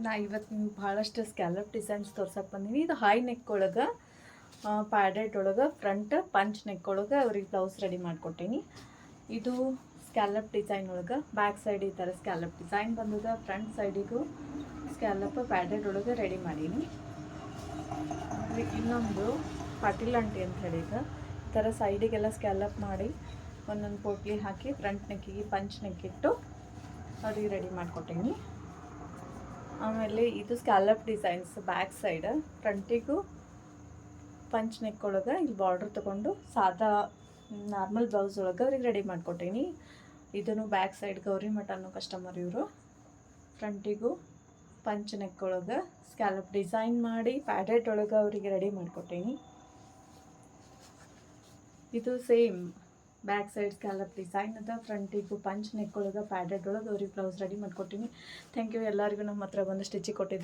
ನಾ ಇವತ್ತು ನಿಮ್ಗೆ ಭಾಳಷ್ಟು ಸ್ಕ್ಯಾಲಪ್ ಡಿಸೈನ್ಸ್ ತೋರ್ಸಕ್ಕೆ ಬಂದೀನಿ. ಇದು ಹೈ ನೆಕ್ ಒಳಗೆ ಪ್ಯಾಡೆಡ್ ಒಳಗೆ ಫ್ರಂಟ್ ಪಂಚ್ ನೆಕ್ ಒಳಗೆ ಅವ್ರಿಗೆ ಬ್ಲೌಸ್ ರೆಡಿ ಮಾಡಿಕೊಟ್ಟೀನಿ. ಇದು ಸ್ಕ್ಯಾಲಪ್ ಡಿಸೈನ್ ಒಳಗೆ ಬ್ಯಾಕ್ ಸೈಡ್ ಈ ಥರ ಸ್ಕ್ಯಾಲಪ್ ಡಿಸೈನ್ ಬಂದದ. ಫ್ರಂಟ್ ಸೈಡಿಗೂ ಸ್ಕ್ಯಾಲಪ್ ಪ್ಯಾಡೆಡ್ ಒಳಗೆ ರೆಡಿ ಮಾಡೀನಿ. ಇನ್ನೊಂದು ಪಾಟೀಲ್ ಆಂಟಿ ಅಂತ ಹೇಳಿದ ಈ ಥರ ಸೈಡಿಗೆಲ್ಲ ಸ್ಕ್ಯಾಲಪ್ ಮಾಡಿ ಒಂದೊಂದು ಪೋಟ್ಲಿ ಹಾಕಿ ಫ್ರಂಟ್ ನೆಕ್ಕಿಗೆ ಪಂಚ್ ನೆಕ್ಕಿಟ್ಟು ಅವ್ರಿಗೆ ರೆಡಿ ಮಾಡಿಕೊಟ್ಟೀನಿ. ಆಮೇಲೆ ಇದು ಸ್ಕ್ಯಾಲಪ್ ಡಿಸೈನ್ಸ್ ಬ್ಯಾಕ್ ಸೈಡ್ ಫ್ರಂಟಿಗೂ ಪಂಚ್ ನೆಕ್ ಒಳಗೆ ಇಲ್ಲಿ ಬಾರ್ಡ್ರ್ ತೊಗೊಂಡು ಸಾದಾ ನಾರ್ಮಲ್ ಬ್ಲೌಸ್ ಒಳಗೆ ಅವ್ರಿಗೆ ರೆಡಿ ಮಾಡಿಕೊಟ್ಟೀನಿ. ಇದನ್ನು ಬ್ಯಾಕ್ ಸೈಡ್ ಗೌರಿ ಮಠ ಅನ್ನೋ ಕಸ್ಟಮರ್ ಇವರು. ಫ್ರಂಟಿಗೂ ಪಂಚ್ ನೆಕ್ ಒಳಗೆ ಸ್ಕ್ಯಾಲಪ್ ಡಿಸೈನ್ ಮಾಡಿ ಪ್ಯಾಡೆಡ್ ಒಳಗೆ ಅವರಿಗೆ ರೆಡಿ ಮಾಡಿಕೊಟ್ಟೀನಿ. ಇದು same back side scallop design ಅದ. ಫ್ರಂಟಿಗೂ ಪಂಚ್ ನೆಕ್ ಒಳಗೆ ಪ್ಯಾಡೆಡ್ ಒಳಗೆ ಅವ್ರಿಗೆ ಬ್ಲೌಸ್ ರೆಡಿ ಮಾಡಿಕೊಟ್ಟೀನಿ. ಥ್ಯಾಂಕ್ ಯು ಎಲ್ಲರಿಗೂ ನಮ್ಮ ಹತ್ರ ಬಂದು ಸ್ಟಿಚಿಗೆ ಕೊಟ್ಟಿದ್ದೀರಿ.